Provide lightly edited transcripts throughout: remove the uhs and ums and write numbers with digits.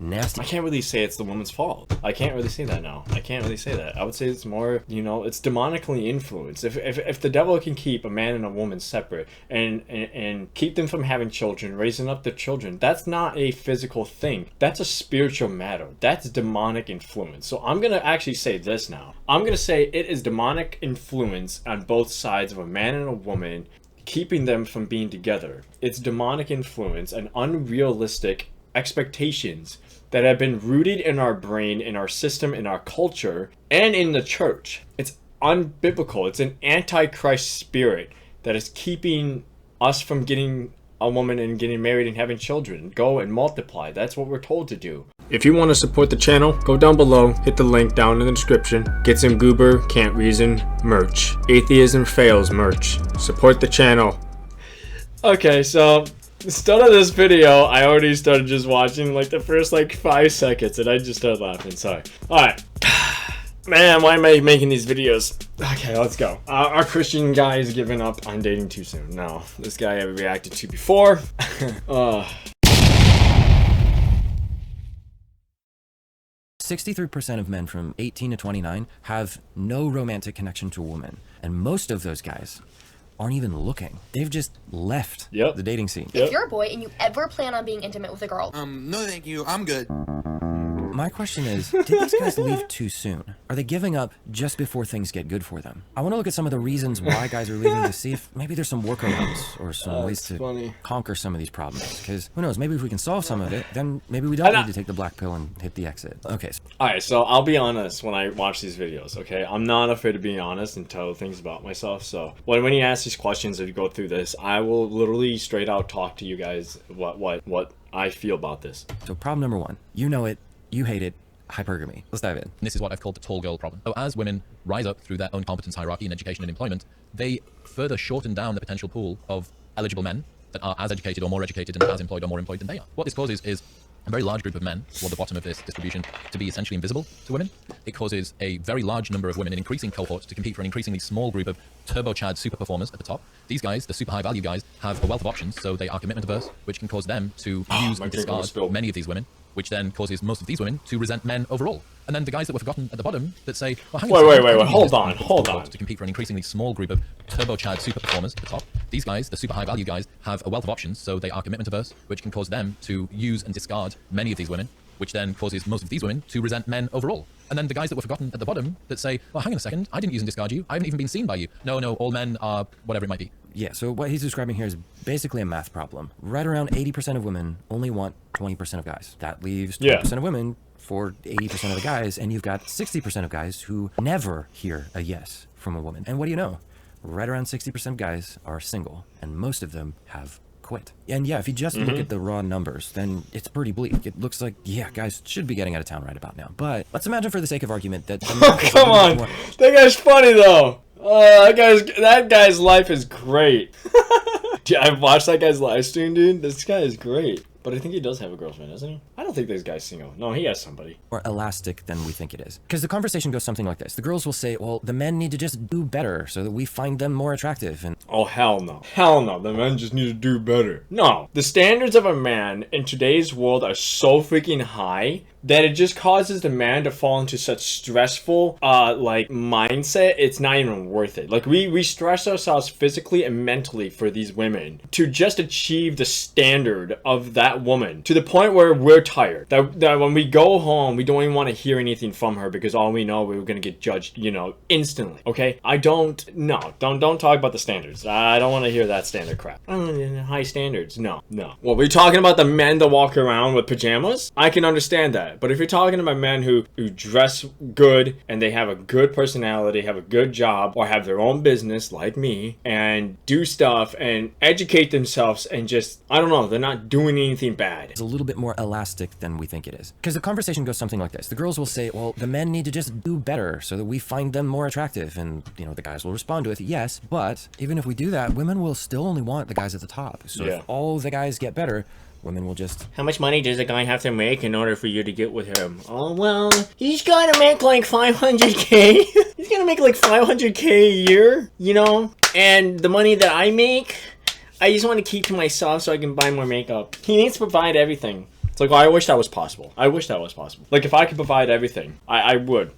nasty. I can't really say it's the woman's fault. I can't really say that now. I can't really say that. I would say it's more, you know, it's demonically influenced. If the devil can keep a man and a woman separate and keep them from having children, raising up their children, that's not a physical thing. That's a spiritual matter. That's demonic influence. So I'm gonna actually say this now. I'm gonna say it is demonic influence on both sides of a man and a woman, keeping them from being together. It's demonic influence and unrealistic expectations that have been rooted in our brain, in our system, in our culture, and in the church. It's unbiblical. It's an antichrist spirit that is keeping us from getting a woman and getting married and having children. Go and multiply. That's what we're told to do. If you want to support the channel, go down below, hit the link down in the description. Get some Goober Can't Reason merch. Atheism Fails merch. Support the channel. Okay, so the start of this video, I already started just watching like the first like 5 seconds and I just started laughing. Sorry. Alright. Man, why am I making these videos? Okay, let's go. Our Christian guy is giving up on dating too soon. No, this guy I reacted to before. 63% of men from 18 to 29 have no romantic connection to a woman. And most of those guys aren't even looking. They've just left the dating scene. If you're a boy and you ever plan on being intimate with a girl, no thank you, I'm good. My question is, did these guys leave too soon? Are they giving up just before things get good for them? I want to look at some of the reasons why guys are leaving to see if maybe there's some workarounds or some ways to conquer some of these problems. Because who knows, maybe if we can solve some of it, then maybe we don't need to take the black pill and hit the exit. Okay. Alright, so I'll be honest when I watch these videos, okay? I'm not afraid of being honest and tell things about myself. So when you ask these questions, if you go through this, I will literally straight out talk to you guys what I feel about this. So problem number 1, you know it, you hate it. Hypergamy. Let's dive in. This is what I've called the tall girl problem. So as women rise up through their own competence hierarchy in education and employment, they further shorten down the potential pool of eligible men that are as educated or more educated and as employed or more employed than they are. What this causes is a very large group of men toward the bottom of this distribution to be essentially invisible to women. It causes a very large number of women in increasing cohorts to compete for an increasingly small group of turbo-chad super performers at the top. These guys, the super high value guys, have a wealth of options, so they are commitment averse, which can cause them to use and discard many of these women, which then causes most of these women to resent men overall. And then the guys that were forgotten at the bottom that say, well, wait, hold on. To compete for an increasingly small group of turbo-chad super performers at the top. These guys, the super high value guys, have a wealth of options, so they are commitment averse, which can cause them to use and discard many of these women, which then causes most of these women to resent men overall. And then the guys that were forgotten at the bottom that say, well, hang on a second, I didn't use and discard you. I haven't even been seen by you. No, all men are whatever it might be. Yeah, so what he's describing here is basically a math problem. Right around 80% of women only want 20% of guys. That leaves 20% of women for 80% of the guys, and you've got 60% of guys who never hear a yes from a woman. And what do you know? Right around 60% of guys are single, and most of them have quit. And yeah, if you just look at the raw numbers, then it's pretty bleak. It looks like, yeah, guys should be getting out of town right about now. But let's imagine for the sake of argument that... Come on! That guy's funny, though! That guy's life is great. Dude, I've watched that guy's live stream, dude. This guy is great. But I think he does have a girlfriend, doesn't he? I don't think this guy's single. No, he has somebody. More elastic than we think it is. Because the conversation goes something like this. The girls will say, well, the men need to just do better so that we find them more attractive. And oh, hell no. Hell no. The men just need to do better. No. The standards of a man in today's world are so freaking high that it just causes the man to fall into such stressful, like, mindset. It's not even worth it. Like, we stress ourselves physically and mentally for these women to just achieve the standard of that woman to the point where we're tired. That when we go home, we don't even want to hear anything from her because all we know, we're going to get judged, you know, instantly. Okay? Don't talk about the standards. I don't want to hear that standard crap. High standards. No. Well, we're talking about the men that walk around with pajamas. I can understand that. But if you're talking about men who dress good and they have a good personality, have a good job, or have their own business like me, and do stuff and educate themselves and just, I don't know, they're not doing anything bad. It's a little bit more elastic than we think it is. Because the conversation goes something like this. The girls will say, well, the men need to just do better so that we find them more attractive. And, you know, the guys will respond with, yes, but even if we do that, women will still only want the guys at the top. So if all the guys get better, women will just... How much money does a guy have to make in order for you to get with him? Oh, well, he's gotta make like 500K. He's gonna make like 500K a year, you know? And the money that I make, I just want to keep to myself so I can buy more makeup. He needs to provide everything. It's like, well, I wish that was possible. I wish that was possible. Like, if I could provide everything, I would.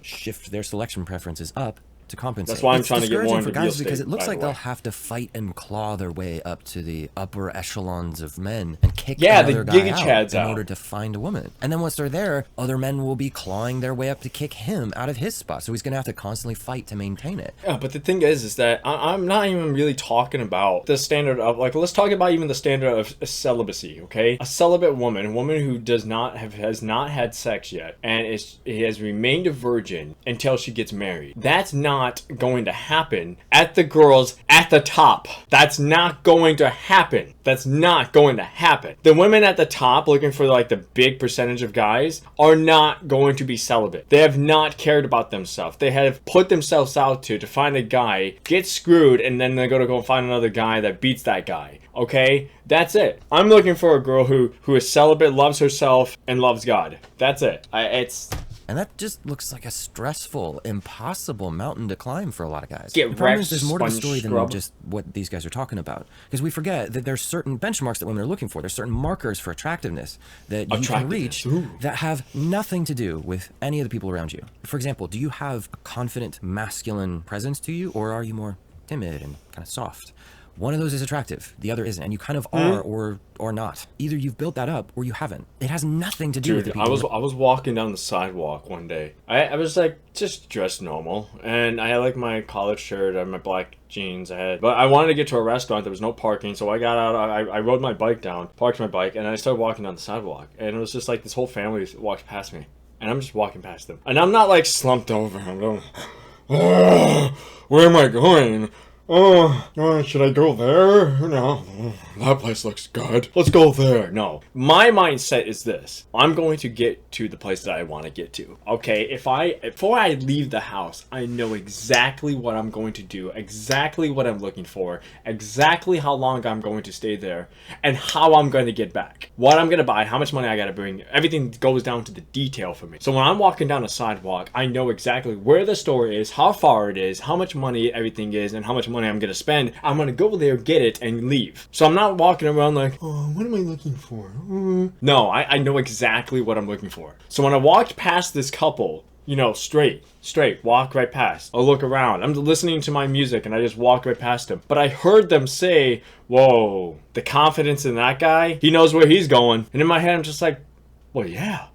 Shift their selection preferences up to compensate. That's why I'm It's trying to get more discouraging into for real guys because estate, it looks by like the they'll way. have to fight and claw their way up to the upper echelons of men and kick Yeah, the another guy Giga out Chads in out. order to find a woman. And then once they're there, other men will be clawing their way up to kick him out of his spot. So he's going to have to constantly fight to maintain it. Yeah, but the thing is that I'm not even really talking about the standard of, like, let's talk about even the standard of celibacy, okay? A celibate woman, a woman who has not had sex yet, and has remained a virgin until she gets married. That's not going to happen at the girls at the top. That's not going to happen. That's not going to happen. The women at the top, looking for like the big percentage of guys, are not going to be celibate. They have not cared about themselves. They have put themselves out to find a guy, get screwed, and then they're going to go find another guy that beats that guy. Okay? That's it. I'm looking for a girl who is celibate, loves herself, and loves God. That's it. And that just looks like a stressful, impossible mountain to climb for a lot of guys. Get The problem wrecked, is there's more to the sponge story than scrub. just what these guys are talking about. Because we forget that there's certain benchmarks that women are looking for. There's certain markers for attractiveness that you can reach that have nothing to do with any of the people around you. For example, do you have a confident, masculine presence to you, or are you more timid and kind of soft? One of those is attractive, the other isn't, and you kind of are or not. Either you've built that up or you haven't. It has nothing to do with the Dude, people. I was walking down the sidewalk one day. I was like just dressed normal, and I had like my collared shirt and my black jeans. But I wanted to get to a restaurant. There was no parking, so I got out. I rode my bike down, parked my bike, and I started walking down the sidewalk. And it was just like this whole family walked past me, and I'm just walking past them, and I'm not like slumped over. I'm going, oh, where am I going? Oh, should I go there? No, that place looks good. Let's go there. No. My mindset is this. I'm going to get to the place that I want to get to. Okay, before I leave the house, I know exactly what I'm going to do, exactly what I'm looking for, exactly how long I'm going to stay there, and how I'm going to get back. What I'm going to buy, how much money I got to bring. Everything goes down to the detail for me. So when I'm walking down a sidewalk, I know exactly where the store is, how far it is, how much money everything is, and how much money I'm going to spend. I'm going to go there, get it, and leave. So I'm not walking around like, oh, what am I looking for? No, I know exactly what I'm looking for. So when I walked past this couple, you know, straight, walk right past. I'll look around. I'm listening to my music and I just walk right past him. But I heard them say, whoa, the confidence in that guy, he knows where he's going. And in my head, I'm just like, well, yeah.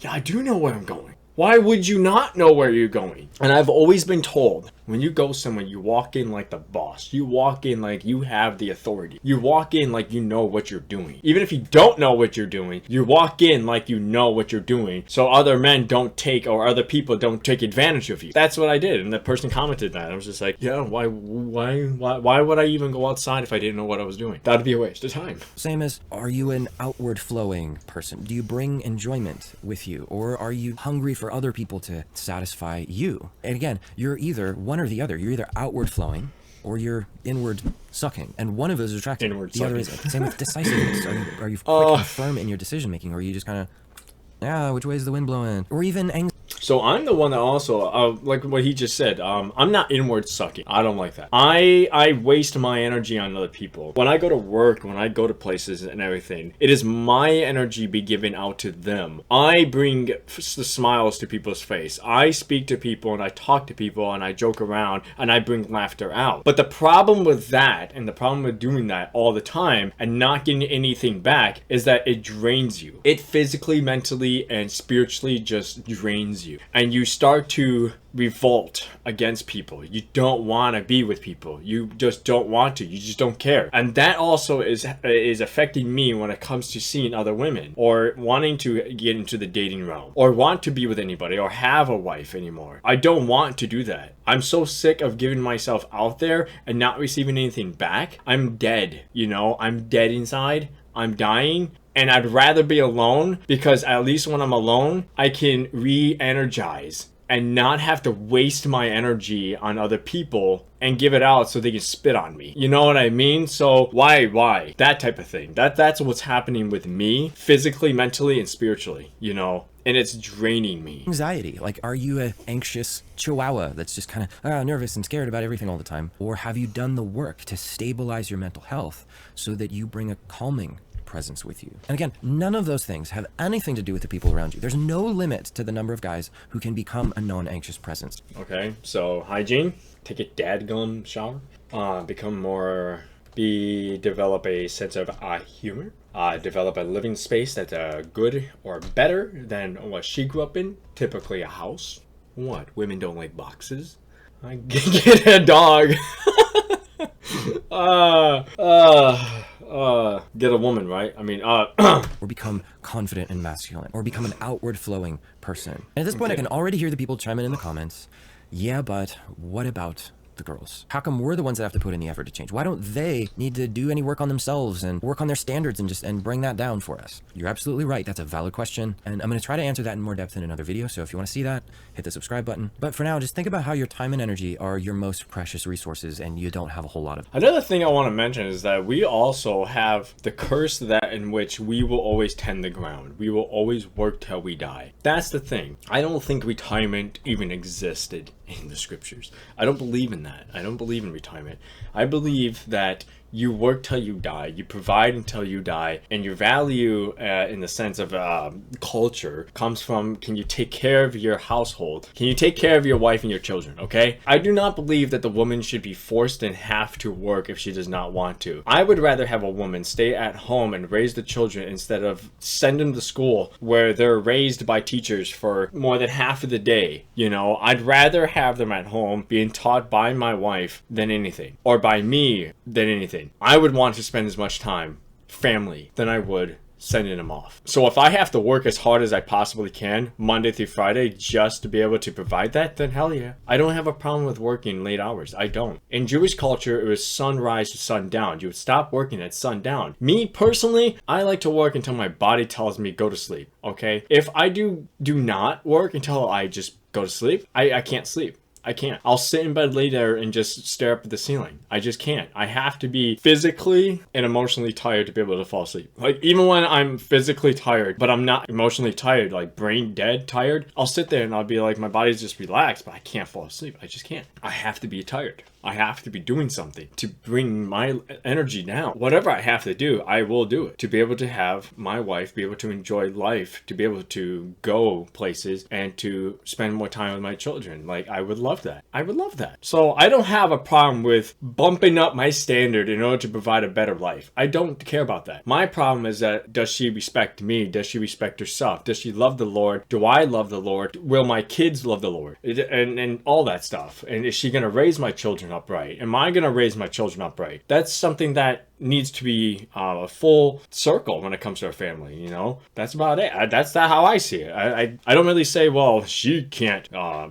Yeah, I do know where I'm going. Why would you not know where you're going? And I've always been told, when you go somewhere, you walk in like the boss. You walk in like you have the authority. You walk in like you know what you're doing. Even if you don't know what you're doing, you walk in like you know what you're doing, so other men don't take, or other people don't take advantage of you. That's what I did, and the person commented that. I was just like, yeah, why would I even go outside if I didn't know what I was doing? That'd be a waste of time. Same as, are you an outward flowing person? Do you bring enjoyment with you? Or are you hungry for other people to satisfy you? And again, you're either one or the other. You're either outward flowing or you're inward sucking. And one of those is attractive. Inward the other is sucking. same with decisiveness. Are you quick and firm in your decision making? Or are you just kind of, yeah, which way is the wind blowing? Or even anxiety. So I'm the one that also, like what he just said, I'm not inward sucking. I don't like that. I waste my energy on other people. When I go to work, when I go to places and everything, it is my energy be given out to them. I bring the smiles to people's face. I speak to people and I talk to people and I joke around and I bring laughter out. But the problem with that, and the problem with doing that all the time and not getting anything back, is that it drains you. It physically, mentally, and spiritually just drains you. And you start to revolt against people. You don't want to be with people. You just don't want to. You just don't care. And that also is affecting me when it comes to seeing other women or wanting to get into the dating realm or want to be with anybody or have a wife anymore. I don't want to do that. I'm so sick of giving myself out there and not receiving anything back. I'm dead, you know? I'm dead inside. I'm dying. And I'd rather be alone, because at least when I'm alone, I can re-energize and not have to waste my energy on other people and give it out so they can spit on me. You know what I mean? So why? That type of thing. That's what's happening with me, physically, mentally, and spiritually, you know? And it's draining me. Anxiety. Like, are you an anxious chihuahua that's just kind of nervous and scared about everything all the time? Or have you done the work to stabilize your mental health so that you bring a calming presence with you. And again, none of those things have anything to do with the people around you. There's no limit to the number of guys who can become a known anxious presence. Okay, so hygiene, take a dadgum shower, develop a sense of humor, develop a living space that's good or better than what she grew up in, typically a house. What? Women don't like boxes? Get a dog. Get a woman, right? I mean, or become confident and masculine, or become an outward flowing person. And at this point, I can already hear the people chiming in the comments. Yeah, but what about the girls? How come we're the ones that have to put in the effort to change? Why don't they need to do any work on themselves and work on their standards and bring that down for us? You're absolutely right. That's a valid question. And I'm going to try to answer that in more depth in another video. So if you want to see that, hit the subscribe button. But for now, just think about how your time and energy are your most precious resources and you don't have a whole lot of. Another thing I want to mention is that we also have the curse that in which we will always tend the ground. We will always work till we die. That's the thing. I don't think retirement even existed in the scriptures. I don't believe in that. I don't believe in retirement. I believe that you work till you die, you provide until you die, and your value in the sense of culture comes from, can you take care of your household? Can you take care of your wife and your children, okay? I do not believe that the woman should be forced and have to work if she does not want to. I would rather have a woman stay at home and raise the children instead of send them to school where they're raised by teachers for more than half of the day, you know? I'd rather have them at home being taught by my wife than anything, or by me than anything. I would want to spend as much time family than I would sending them off. So if I have to work as hard as I possibly can Monday through Friday just to be able to provide that, then hell yeah. I don't have a problem with working late hours. I don't. In Jewish culture, it was sunrise to sundown. You would stop working at sundown. Me personally, I like to work until my body tells me go to sleep, okay? If I do not work until I just go to sleep, I can't sleep. I can't. I'll sit in bed later and just stare up at the ceiling. I just can't. I have to be physically and emotionally tired to be able to fall asleep. Like, even when I'm physically tired, but I'm not emotionally tired, like brain dead tired, I'll sit there and I'll be like, my body's just relaxed, but I can't fall asleep. I just can't. I have to be tired. I have to be doing something to bring my energy down. Whatever I have to do, I will do it. To be able to have my wife be able to enjoy life, to be able to go places, and to spend more time with my children. Like, I would love that. I would love that. So I don't have a problem with bumping up my standard in order to provide a better life. I don't care about that. My problem is that, does she respect me? Does she respect herself? Does she love the Lord? Do I love the Lord? Will my kids love the Lord? And all that stuff. And is she going to raise my children upright? Am I going to raise my children upright? That's something that needs to be a full circle when it comes to our family, you know? That's about it. That's how I see it. I don't really say, well, she can't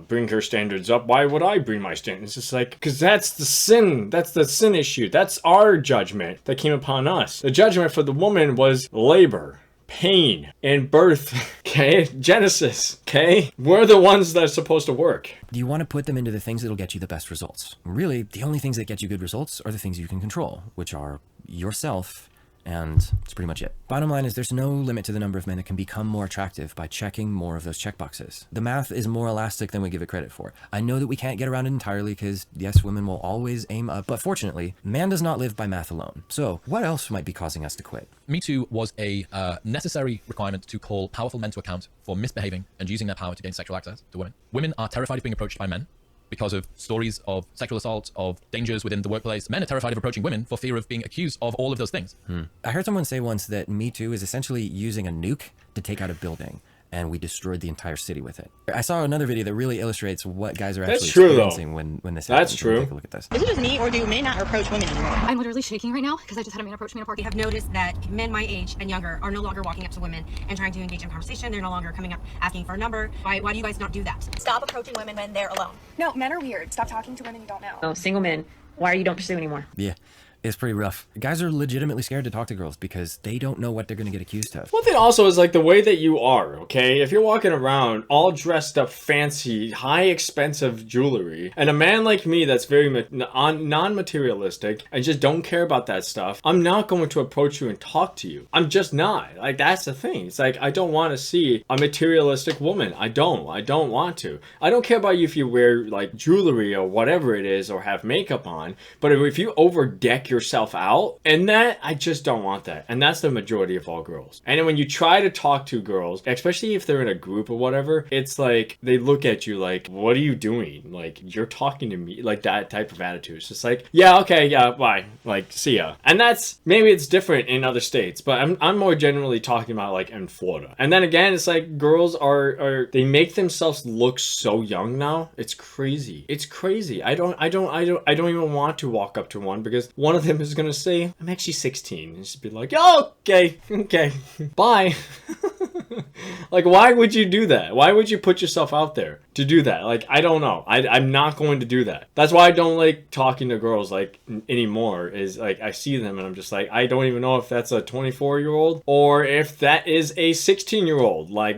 bring her standards up. Why would I bring my standards? It's just like, because that's the sin. That's the sin issue. That's our judgment that came upon us. The judgment for the woman was labor, pain, and birth, okay? Genesis, okay? We're the ones that are supposed to work. You want to put them into the things that'll get you the best results. Really, the only things that get you good results are the things you can control, which are yourself, and that's pretty much it. Bottom line is there's no limit to the number of men that can become more attractive by checking more of those checkboxes. The math is more elastic than we give it credit for. I know that we can't get around it entirely because, yes, women will always aim up, but fortunately, man does not live by math alone. So what else might be causing us to quit? Me Too was a necessary requirement to call powerful men to account for misbehaving and using their power to gain sexual access to women. Women are terrified of being approached by men because of stories of sexual assault, of dangers within the workplace. Men are terrified of approaching women for fear of being accused of all of those things. I heard someone say once that Me Too is essentially using a nuke to take out a building, and we destroyed the entire city with it. I saw another video that really illustrates what guys are actually experiencing when this happens. That's true. Take a look at this. Is it just me, or do men not approach women anymore? I'm literally shaking right now because I just had a man approach me in a park. I have noticed that men my age and younger are no longer walking up to women and trying to engage in conversation. They're no longer coming up asking for a number. Why do you guys not do that? Stop approaching women when they're alone. No, men are weird. Stop talking to women you don't know. Oh, single men, why are you don't pursue anymore? Yeah. It's pretty rough. Guys are legitimately scared to talk to girls because they don't know what they're going to get accused of. One thing also is like the way that you are, okay? If you're walking around all dressed up fancy, high expensive jewelry, and a man like me that's very non-materialistic and just don't care about that stuff, I'm not going to approach you and talk to you. I'm just not. Like, that's the thing. It's like, I don't want to see a materialistic woman. I don't want to. I don't care about you if you wear like jewelry or whatever it is or have makeup on, but if you overdeck check yourself out. And that, I just don't want that. And that's the majority of all girls. And then when you try to talk to girls, especially if they're in a group or whatever, it's like they look at you like, what are you doing? Like, you're talking to me, like that type of attitude. It's just like, yeah, okay, yeah, bye. Like, see ya. And that's, maybe it's different in other states, but I'm more generally talking about like in Florida. And then again, it's like girls are they make themselves look so young now. It's crazy. It's crazy. I don't even want to walk up to one because one of them is gonna say, I'm actually 16. And just be like, oh, okay, bye. Like, why would you do that? Why would you put yourself out there to do that? Like, I don't know. I'm not going to do that. That's why I don't like talking to girls like anymore, is like I see them and I'm just like, I don't even know if that's a 24-year-old or if that is a 16-year-old. Like,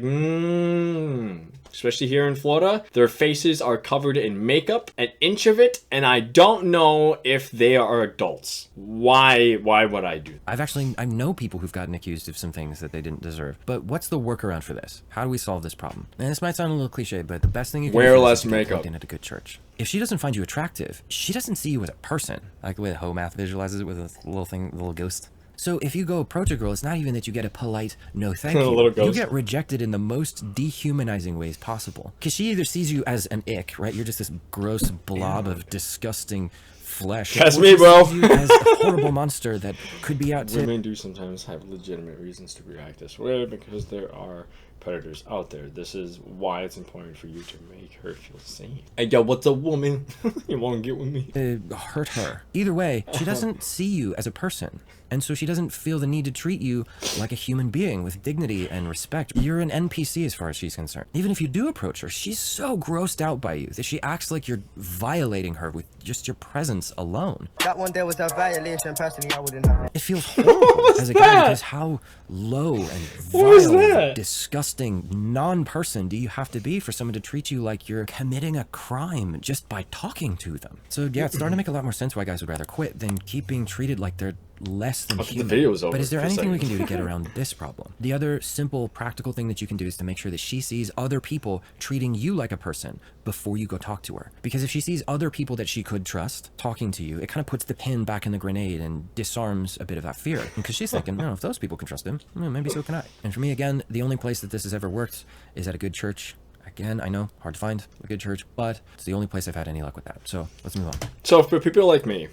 especially here in Florida, their faces are covered in makeup, an inch of it, and I don't know if they are adults. Why would I do that? I know people who've gotten accused of some things that they didn't deserve. But what's the workaround for this? How do we solve this problem? And this might sound a little cliche, but the best thing you can wear do less is to makeup. get plugged in at a good church. If she doesn't find you attractive, she doesn't see you as a person. Like the way the Ho Math visualizes it with a little thing, a little ghost. So if you go approach a girl, it's not even that you get a polite no thank you. Little ghost. You get rejected in the most dehumanizing ways possible. Because she either sees you as an ick, right? You're just this gross blob of disgusting flesh. That's or me, she bro. sees you as a horrible monster that could be out to... Women do sometimes have legitimate reasons to react this way because there are predators out there. This is why it's important for you to make her feel safe. Hey, yo, what's a woman? You want to get with me? Hurt her. Either way, she doesn't see you as a person. And so she doesn't feel the need to treat you like a human being with dignity and respect. You're an NPC as far as she's concerned. Even if you do approach her, she's so grossed out by you that she acts like you're violating her with just your presence alone. That one there was a violation. Personally, I wouldn't have it. It feels horrible as a guy because how low and vile, disgusting non-person do you have to be for someone to treat you like you're committing a crime just by talking to them? So yeah, it's starting to make a lot more sense why guys would rather quit than keep being treated like they're less than human. The video's over. But is there anything we can do to get around this problem? The other simple, practical thing that you can do is to make sure that she sees other people treating you like a person before you go talk to her. Because if she sees other people that she could trust talking to you, it kind of puts the pin back in the grenade and disarms a bit of that fear. Because she's thinking, no, if those people can trust him, maybe so can I. And for me, again, the only place that this has ever worked is at a good church. Again, I know, hard to find a good church, but it's the only place I've had any luck with that. So let's move on. So for people like me,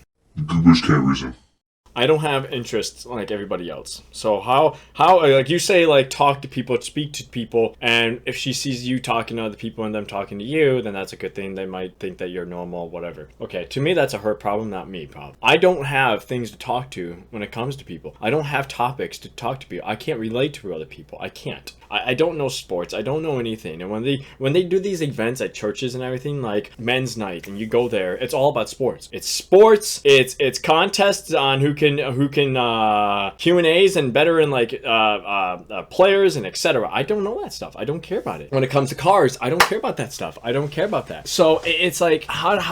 Goobers can't reason. I don't have interests like everybody else. So how like you say, like talk to people, speak to people, and if she sees you talking to other people and them talking to you, then that's a good thing. They might think that you're normal, whatever. Okay, to me that's a her problem, not me problem. I don't have things to talk to when it comes to people. I don't have topics to talk to people. I can't relate to other people. I can't. I don't know sports. I don't know anything. And when they do these events at churches and everything, like men's night, and you go there, it's all about sports. It's sports. It's contests on who can Q&As and better in like players and etc. I don't know that stuff. I don't care about it. When it comes to cars, I don't care about that stuff. I don't care about that. So it's like how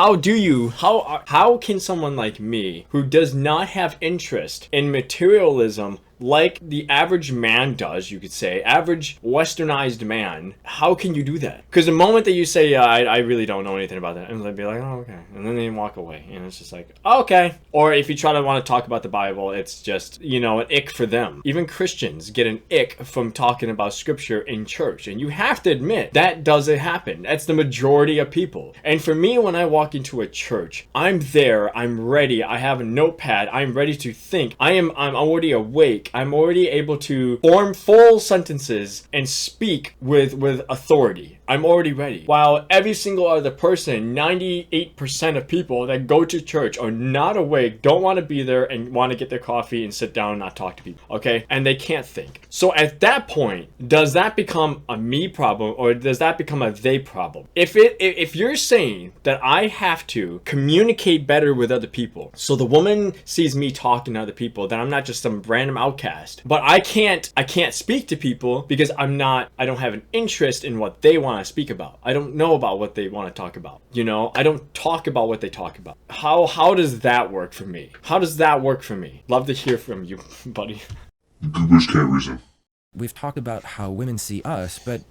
can someone like me who does not have interest in materialism like the average man does, you could say, average westernized man, how can you do that? Because the moment that you say, yeah, I really don't know anything about that, and they'd be like, oh, okay. And then they walk away. And it's just like, oh, okay. Or if you try to want to talk about the Bible, it's just, an ick for them. Even Christians get an ick from talking about scripture in church. And you have to admit, that doesn't happen. That's the majority of people. And for me, when I walk into a church, I'm there, I'm ready, I have a notepad, I'm ready to think. I'm already awake. I'm already able to form full sentences and speak with authority. I'm already ready. While every single other person, 98% of people that go to church are not awake, don't want to be there, and want to get their coffee and sit down and not talk to people, okay? And they can't think. So at that point, does that become a me problem or does that become a they problem? If you're saying that I have to communicate better with other people, so the woman sees me talking to other people, then I'm not just some random outcast. But I can't speak to people because I don't have an interest in what they want to speak about. I don't know about what they want to talk about. I don't talk about what they talk about. How does that work for me? How does that work for me? Love to hear from you, buddy. Goobers can't reason. We've talked about how women see us, but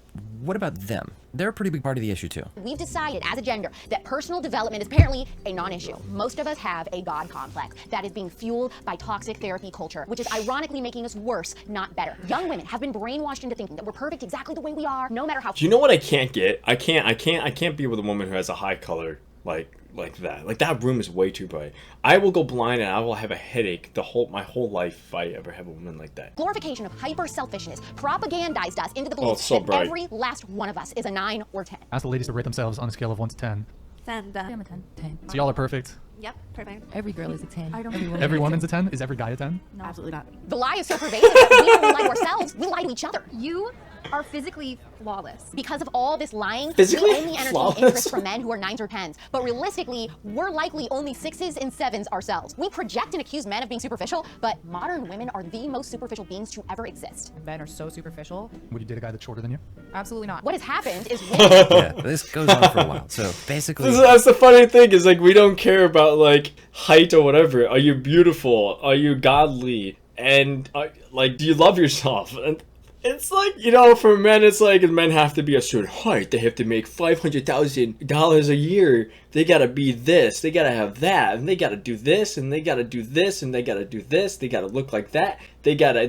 what about them? They're a pretty big part of the issue too. We've decided as a gender that personal development is apparently a non-issue. Most of us have a God complex that is being fueled by toxic therapy culture, which is ironically making us worse, not better. Young women have been brainwashed into thinking that we're perfect exactly the way we are, no matter how. Do you know what I can't get? I can't be with a woman who has a high color like that. Like, that room is way too bright. I will go blind and I will have a headache my whole life if I ever have a woman like that. Glorification of hyper-selfishness propagandized us into the belief so that bright. every last one of us is a 9 or 10. Ask the ladies to rate themselves on a scale of 1 to 10. 10. I'm a 10. 10. So y'all are perfect. Yep, perfect. Every girl is a 10. I don't Every woman's a 10? Is every guy a 10? No, absolutely not. The lie is so pervasive that we don't lie to ourselves, we lie to each other. You are physically flawless. Because of all this lying, Physically we only entertain flawless? interest from men who are 9s or 10s. But realistically, we're likely only 6s and 7s ourselves. We project and accuse men of being superficial, but modern women are the most superficial beings to ever exist. Men are so superficial. Would you date a guy that's shorter than you? Absolutely not. What has happened is women Yeah, this goes on for a while. So basically, That's the funny thing, is like, we don't care about like height or whatever. Are you beautiful? Are you godly? And like, do you love yourself? And it's like, you know, for men, it's like men have to be a certain height. They have to make $500,000 a year. They gotta be this. They gotta have that. And they gotta do this. And they gotta do this. And they gotta do this. They gotta look like that. They gotta,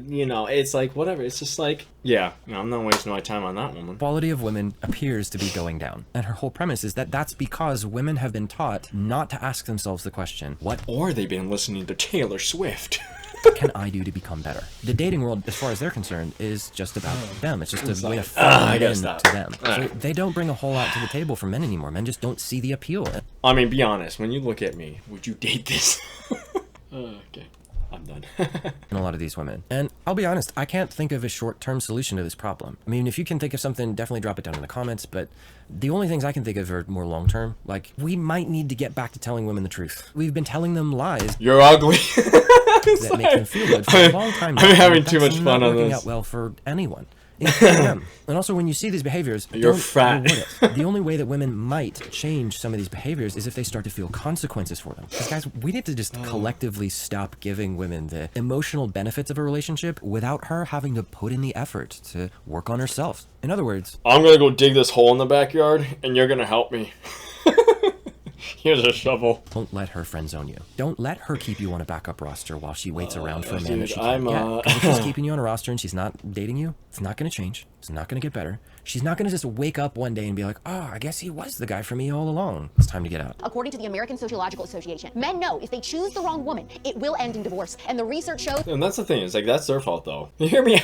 you know, it's like, whatever. It's just like, yeah, no, I'm not wasting my time on that woman. quality of women appears to be going down. And her whole premise is that that's because women have been taught not to ask themselves the question, what Or they've been listening to Taylor Swift. can I do to become better? The dating world, as far as they're concerned, is just about them. It's just a way to fit I in gotta to stop. them. So they don't bring a whole lot to the table for men anymore. Men just don't see the appeal. I mean, be honest. When you look at me, would you date this? Okay, I'm done. In a lot of these women. And I'll be honest, I can't think of a short-term solution to this problem. I mean, if you can think of something, definitely drop it down in the comments, but the only things I can think of are more long-term. Like, we might need to get back to telling women the truth. We've been telling them lies You're ugly. that make them feel good for a long time now. I'm having and too that's much not fun on working this. out well for anyone. including them. And also, when you see these behaviors, You're don't fat. reward it. The only way that women might change some of these behaviors is if they start to feel consequences for them. Because guys, we need to just collectively stop giving women the emotional benefits of a relationship without her having to put in the effort to work on herself. In other words, I'm gonna go dig this hole in the backyard, and you're gonna help me. Here's a shovel. don't let her friend zone you. Don't let her keep you on a backup roster while she waits around for a man dude, that she can't I'm, get. 'Cause if she's keeping you on a roster and she's not dating you, it's not going to change. It's not going to get better. She's not going to just wake up one day and be like, oh, I guess he was the guy for me all along. It's time to get out. According to the American Sociological Association, men know if they choose the wrong woman, it will end in divorce. And the research shows... And that's the thing, it's like, that's their fault though. Hear me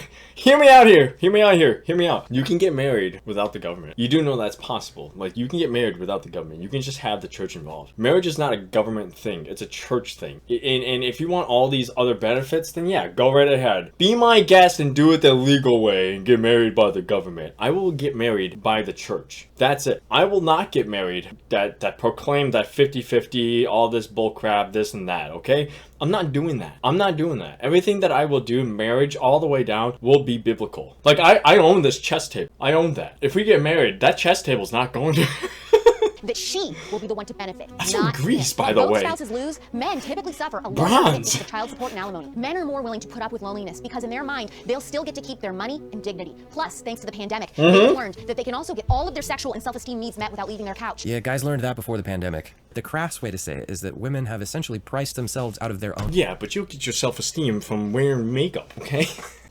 out here. Hear me out here. Hear me out. You can get married without the government. You do know that's possible. Like, you can get married without the government. You can just have the church involved. Marriage is not a government thing. It's a church thing. And if you want all these other benefits, then yeah, go right ahead. Be my guest and do it the legal way and get married by the government. I will get married by the church. That's it. I will not get married that proclaim that 50-50, all this bull crap, this and that, okay? I'm not doing that. I'm not doing that. Everything that I will do, marriage all the way down, will be biblical. Like, I own this chess table. I own that. If we get married, that chess table's not going to... that she will be the one to benefit. That's not from Greece, him. by While the way. both spouses lose, men typically suffer a Bronze. larger commitment to child support and alimony. Men are more willing to put up with loneliness because in their mind, they'll still get to keep their money and dignity. Plus, thanks to the pandemic, they've learned that they can also get all of their sexual and self-esteem needs met without leaving their couch. Yeah, guys learned that before the pandemic. The crass way to say it is that women have essentially priced themselves out of their own Yeah, but you'll get your self-esteem from wearing makeup, okay?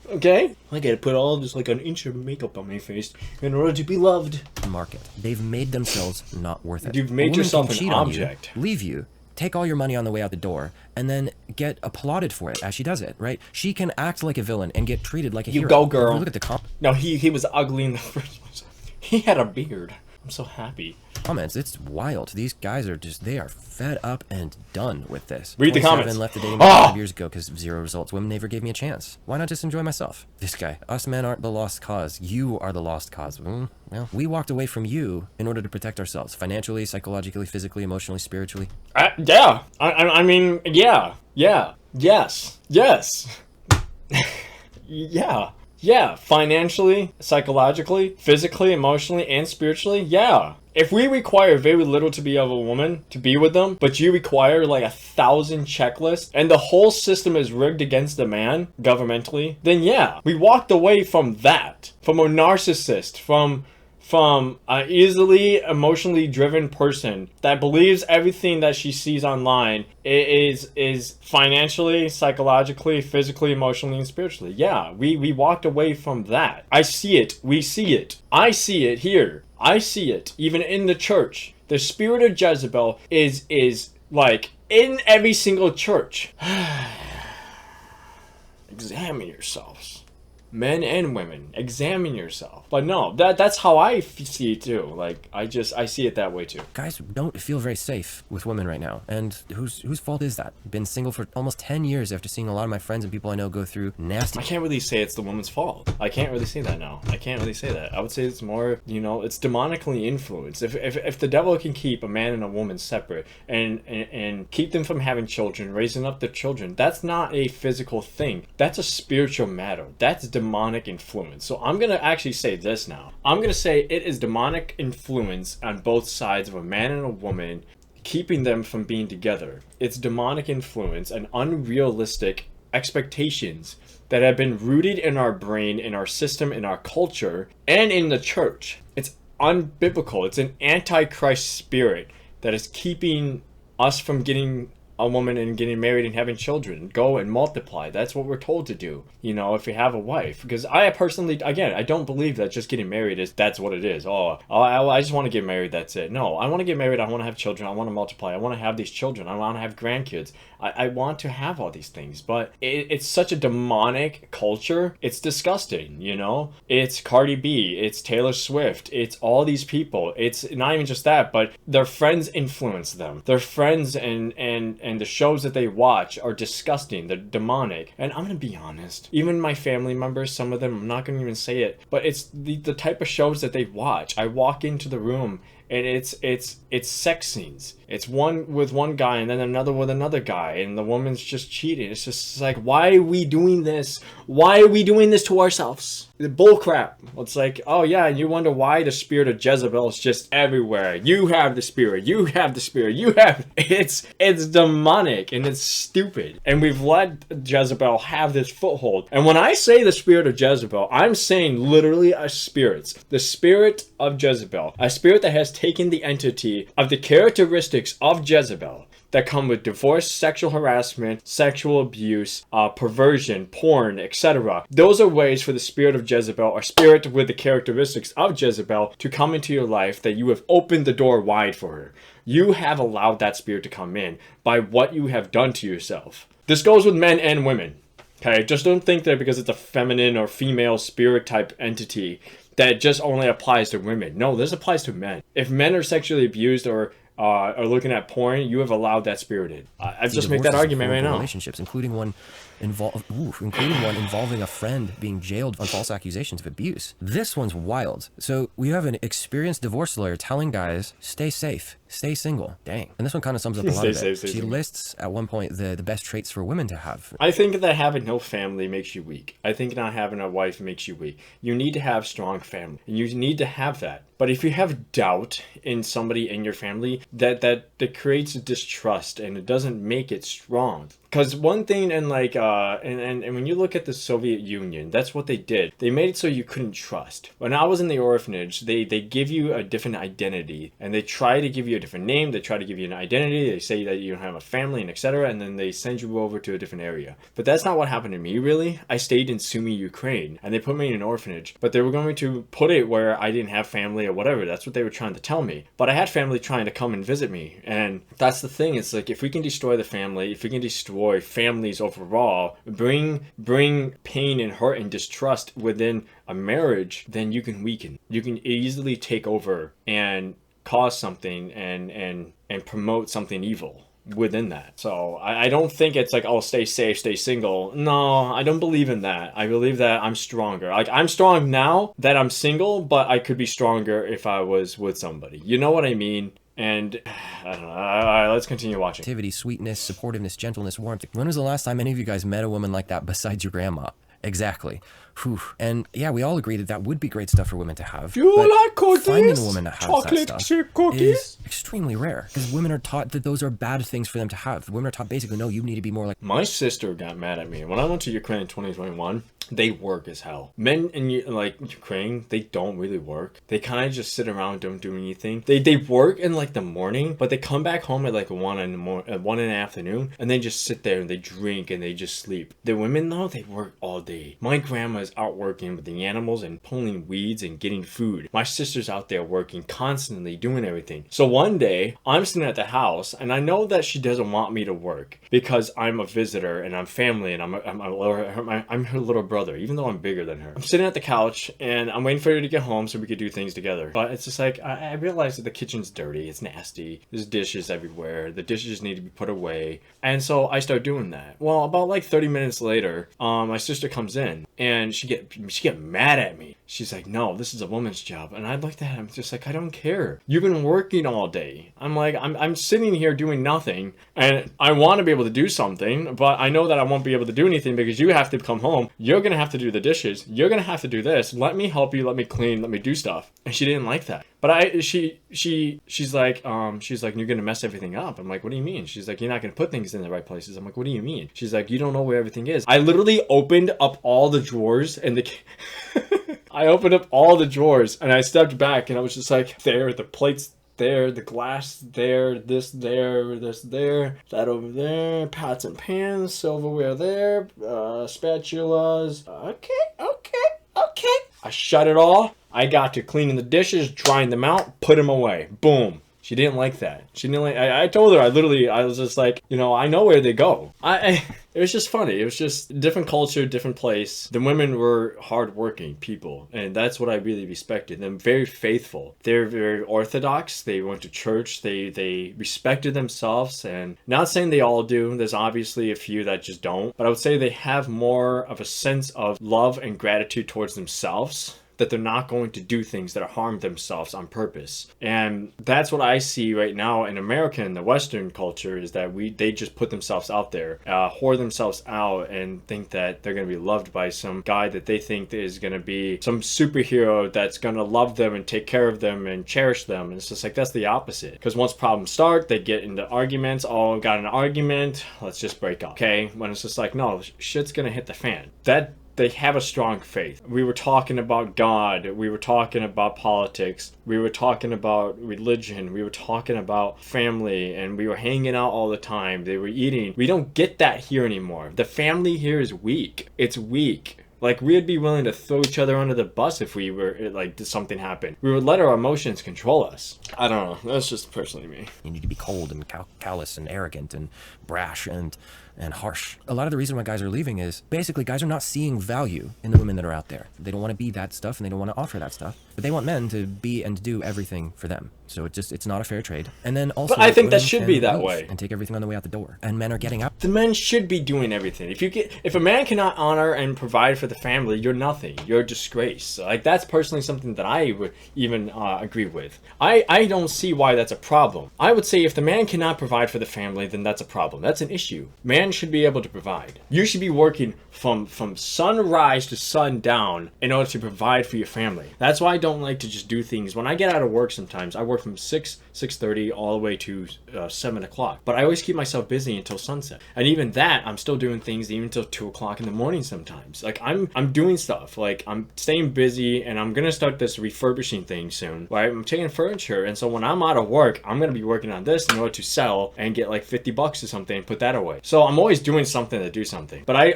Okay? I gotta put all just like an inch of makeup on my face in order to be loved. market. They've made themselves not worth it. You've A made woman yourself can an cheat on object. you, leave you, take all your money on the way out the door, and then get applauded for it as she does it, right? She can act like a villain and get treated like a You hero. go, If girl. you look at the No, he was ugly in the first place. He had a beard. I'm so happy. comments, it's wild. These guys are just, they are fed up and done with this. Read the 27 comments. left the dating Ah! 5 years ago because of 0 results. Women never gave me a chance. Why not just enjoy myself? This guy, us men aren't the lost cause. You are the lost cause. Well, we walked away from you in order to protect ourselves. Financially, psychologically, physically, emotionally, spiritually. Yeah. I mean, yeah. Yeah. Yes. Yes. Yeah. Yeah. Financially, psychologically, physically, emotionally, and spiritually. Yeah. If we require very little to be of a woman, to be with them, but you require like 1,000 checklists and the whole system is rigged against the man, governmentally, then yeah, we walked away from that. From a narcissist, from an easily emotionally driven person that believes everything that she sees online is financially, psychologically, physically, emotionally, and spiritually. Yeah, we walked away from that. I see it. We see it. I see it here. I see it even in the church. The spirit of Jezebel is like in every single church. Examine yourselves. Men and women, examine yourself. But no, that's how I see it too. Like I see it that way too. Guys don't feel very safe with women right now, and whose fault is that? Been single for almost 10 years after seeing a lot of my friends and people I know go through nasty. I can't really say it's the woman's fault. I can't really say that now. I can't really say that. I would say it's more, you know, it's demonically influenced. If the devil can keep a man and a woman separate and keep them from having children, raising up their children, that's not a physical thing. That's a spiritual matter. That's demonic influence. So I'm gonna actually say this now. I'm gonna say it is demonic influence on both sides of a man and a woman, keeping them from being together. It's demonic influence and unrealistic expectations that have been rooted in our brain, in our system, in our culture, and in the church. It's unbiblical. It's an antichrist spirit that is keeping us from getting a woman and getting married and having children. Go and multiply. That's what we're told to do, you know, if you have a wife. Because I personally, again, I don't believe that just getting married that's what it is. I just want to get married, that's it. No, I want to get married, I want to have children, I want to multiply, I want to have these children, I want to have grandkids. I want to have all these things, but it's such a demonic culture. It's disgusting, you know? It's Cardi B, it's Taylor Swift, it's all these people. It's not even just that, but their friends influence them. Their friends and the shows that they watch are disgusting. They're demonic. And I'm gonna be honest, even my family members, some of them, I'm not gonna even say it, but it's the type of shows that they watch. I walk into the room and it's sex scenes. It's one with one guy and then another with another guy, and the woman's just cheating. It's just like, why are we doing this? Why are we doing this to ourselves? Bull crap. It's like, oh yeah, you wonder why the spirit of Jezebel is just everywhere. You have the spirit. You have the spirit. You have it's demonic and it's stupid. And we've let Jezebel have this foothold. And when I say the spirit of Jezebel, I'm saying literally a spirit. The spirit of Jezebel. A spirit that has taken the entity of the characteristics of Jezebel that come with divorce, sexual harassment, sexual abuse, perversion, porn, etc. Those are ways for the spirit of Jezebel, or spirit with the characteristics of Jezebel, to come into your life, that you have opened the door wide for her. You have allowed that spirit to come in by what you have done to yourself. This goes with men and women. Okay, just don't think that because it's a feminine or female spirit type entity that it just only applies to women. No, this applies to men. If men are sexually abused or are looking at porn, you have allowed that spirit in. I've just made that argument right now. Relationships, including one involving a friend being jailed on false accusations of abuse. This one's wild. So we have an experienced divorce lawyer telling guys, stay safe, stay single. Dang. And this one kind of sums up a lot of it. She lists at one point the best traits for women to have. I think that having no family makes you weak. I think not having a wife makes you weak. You need to have strong family. And you need to have that. But if you have doubt in somebody in your family, that creates distrust and it doesn't make it strong. Because one thing, and like, and when you look at the Soviet Union, that's what they did. They made it so you couldn't trust. When I was in the orphanage, they give you a different identity, and they try to give you a different name. They try to give you an identity. They say that you don't have a family, and etc. And then they send you over to a different area. But that's not what happened to me, really. I stayed in Sumy, Ukraine, and they put me in an orphanage. But they were going to put it where I didn't have family or whatever. That's what they were trying to tell me. But I had family trying to come and visit me, and that's the thing. It's like, if we can destroy the family, if we can destroy families overall, bring pain and hurt and distrust within a marriage, then you can weaken. You can easily take over and cause something and promote something evil within that. So I don't think it's like, oh, stay safe, stay single. No, I don't believe in that. I believe that I'm stronger. Like, I'm strong now that I'm single, but I could be stronger if I was with somebody. You know what I mean? And I don't know. All right, let's continue watching. Activity, sweetness, supportiveness, gentleness, warmth. When was the last time any of you guys met a woman like that besides your grandma? Exactly. Whew. And yeah, we all agree that that would be great stuff for women to have. Do you but like cookies? finding a woman that has Chocolate that chip stuff cookies? is extremely rare because women are taught that those are bad things for them to have. Women are taught basically, no, you need to be more like. My sister got mad at me when I went to Ukraine in 2021. They work as hell. Men in like Ukraine, they don't really work. They kind of just sit around, don't do anything. They work in like the morning, but they come back home at like 1 in the afternoon, and they just sit there and they drink and they just sleep. The women though, they work all day. My grandma's out working with the animals and pulling weeds and getting food. My sister's out there working constantly, doing everything. So one day, I'm sitting at the house, and I know that she doesn't want me to work because I'm a visitor and I'm family and I'm her little brother, even though I'm bigger than her. I'm sitting at the couch and I'm waiting for her to get home so we could do things together. But it's just like, I realize that the kitchen's dirty, it's nasty, there's dishes everywhere, the dishes need to be put away. And so I start doing that. Well, about like 30 minutes later, my sister comes in and she get mad at me. She's like, no, this is a woman's job. And I looked at her, I'm just like, I don't care. You've been working all day. I'm like, I'm sitting here doing nothing and I want to be able to do something, but I know that I won't be able to do anything because you have to come home. You're going to have to do the dishes. You're going to have to do this. Let me help you. Let me clean. Let me do stuff. And she didn't like that. But she's like, you're going to mess everything up. I'm like, what do you mean? She's like, you're not going to put things in the right places. I'm like, what do you mean? She's like, you don't know where everything is. I literally opened up all the drawers and I opened up all the drawers and I stepped back and I was just like, there, the plates there, the glass there, this there, that over there, pots and pans, silverware there, spatulas. Okay. I shut it all. I got to cleaning the dishes, drying them out, put them away. Boom. She didn't like that. She didn't like. I told her. I was just like, I know where they go. It was just funny. It was just different culture, different place. The women were hardworking people, and that's what I really respected. Them very faithful. They're very orthodox. They went to church. They respected themselves, and not saying they all do. There's obviously a few that just don't. But I would say they have more of a sense of love and gratitude towards themselves, that they're not going to do things that harm themselves on purpose. And that's what I see right now in America and the Western culture, is that they just put themselves out there, whore themselves out, and think that they're going to be loved by some guy that they think is going to be some superhero that's going to love them and take care of them and cherish them. And it's just like, that's the opposite. Because once problems start, they get into arguments. Oh, got an argument, let's just break up. Okay? When it's just like, no, shit's going to hit the fan. They have a strong faith. We were talking about God. We were talking about politics. We were talking about religion. We were talking about family, and we were hanging out all the time. They were eating. We don't get that here anymore. The family here is weak. It's weak. Like, we'd be willing to throw each other under the bus if we were, like, something happened. We would let our emotions control us. I don't know. That's just personally me. You need to be cold and callous and arrogant and brash and harsh. A lot of the reason why guys are leaving is basically guys are not seeing value in the women that are out there. They don't want to be that stuff and they don't want to offer that stuff. But they want men to be and do everything for them. So it's not a fair trade. And then also, but I think that women should be can that leave way. and take everything on the way out the door. And men are getting out. The men should be doing everything. If a man cannot honor and provide for the family, you're nothing. You're a disgrace. Like, that's personally something that I would even agree with. I don't see why that's a problem. I would say if the man cannot provide for the family, then that's a problem. That's an issue. Man should be able to provide. You should be working from sunrise to sundown in order to provide for your family. That's why I don't like to just do things. When I get out of work sometimes, I work from 6:30 all the way to 7 o'clock. But I always keep myself busy until sunset. And even that, I'm still doing things even until 2 o'clock in the morning sometimes. Like, I'm doing stuff. Like, I'm staying busy, and I'm going to start this refurbishing thing soon, right? I'm taking furniture, and so when I'm out of work, I'm going to be working on this in order to sell and get like $50 or something and put that away. So I'm always doing something to do something. But I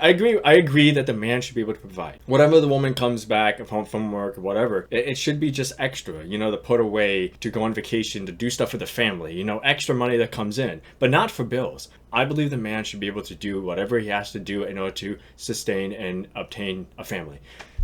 agree that the man should be able to provide. Whatever the woman comes back home from work or whatever, it should be just extra, to put away, to go on vacation, to do stuff for the family, extra money that comes in, but not for bills. I believe the man should be able to do whatever he has to do in order to sustain and obtain a family.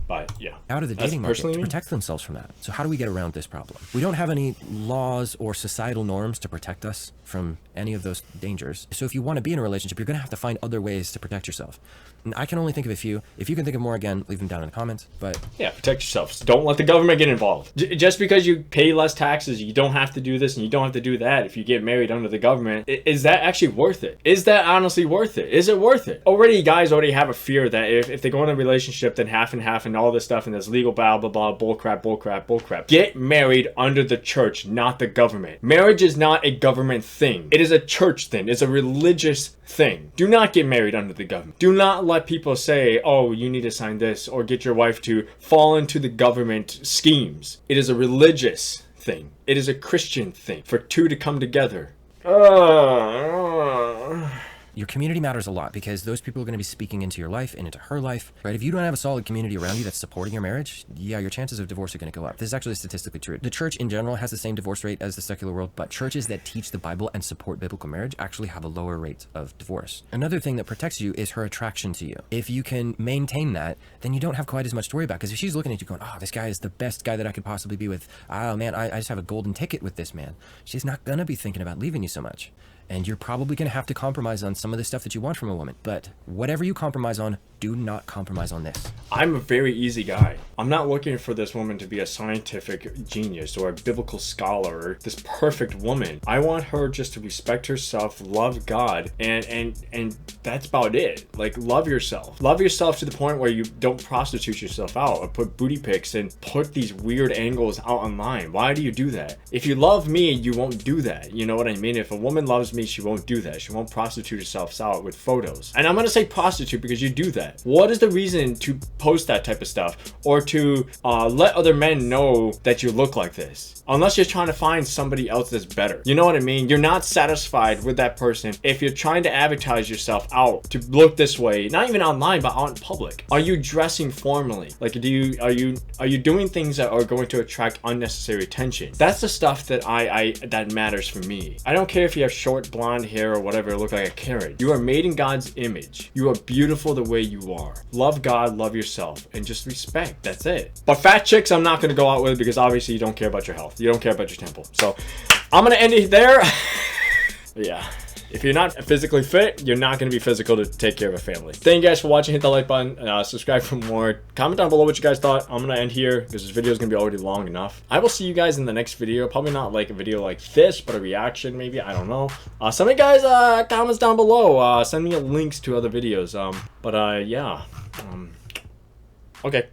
But yeah, out of the that's dating market personally to me. protect themselves from that. So how do we get around this problem? We don't have any laws or societal norms to protect us from any of those dangers. So if you want to be in a relationship, you're going to have to find other ways to protect yourself. And I can only think of a few. If you can think of more, again, leave them down in the comments. But yeah, protect yourself. Don't let the government get involved. Just because you pay less taxes, you don't have to do this and you don't have to do that if you get married under the government. Is that actually worth it? Is that honestly worth it? Is it worth it? Already, guys already have a fear that if they go in a relationship, then half and half and all this stuff and there's legal blah, blah, blah, bull crap, bull crap, bull crap. Get married under the church, not the government. Marriage is not a government thing. It is a church thing. It's a religious thing. Do not get married under the government. Do not let people say, oh, you need to sign this or get your wife to fall into the government schemes. It is a religious thing. It is a Christian thing for two to come together. your community matters a lot because those people are going to be speaking into your life and into her life, right? If you don't have a solid community around you that's supporting your marriage, yeah, your chances of divorce are going to go up. This is actually statistically true. The church in general has the same divorce rate as the secular world, but churches that teach the Bible and support biblical marriage actually have a lower rate of divorce. Another thing that protects you is her attraction to you. If you can maintain that, then you don't have quite as much to worry about, because if she's looking at you going, oh, this guy is the best guy that I could possibly be with, oh man, I just have a golden ticket with this man, she's not going to be thinking about leaving you so much. And you're probably going to have to compromise on some of the stuff that you want from a woman. But whatever you compromise on, do not compromise on this. I'm a very easy guy. I'm not looking for this woman to be a scientific genius or a biblical scholar or this perfect woman. I want her just to respect herself, love God, and that's about it. Like, love yourself. Love yourself to the point where you don't prostitute yourself out or put booty pics and put these weird angles out online. Why do you do that? If you love me, you won't do that. You know what I mean? If a woman loves me, she won't do that. She won't prostitute herself out with photos. And I'm gonna say prostitute because you do that. What is the reason to post that type of stuff or to let other men know that you look like this? Unless you're trying to find somebody else that's better. You know what I mean? You're not satisfied with that person if you're trying to advertise yourself out to look this way, not even online, but out in public. Are you dressing formally? Like, are you doing things that are going to attract unnecessary attention? That's the stuff that that matters for me. I don't care if you have short blonde hair or whatever, look like a carrot. You are made in God's image. You are beautiful the way you are. Love God, love yourself, and just respect. That's it. But fat chicks, I'm not going to go out with because obviously you don't care about your health. You don't care about your temple. So I'm going to end it there. Yeah. If you're not physically fit, you're not going to be physical to take care of a family. Thank you guys for watching. Hit the like button. Subscribe for more. Comment down below what you guys thought. I'm going to end here because this video is going to be already long enough. I will see you guys in the next video. Probably not like a video like this, but a reaction maybe. I don't know. Some of you guys, comments down below. Send me links to other videos. Yeah. Okay.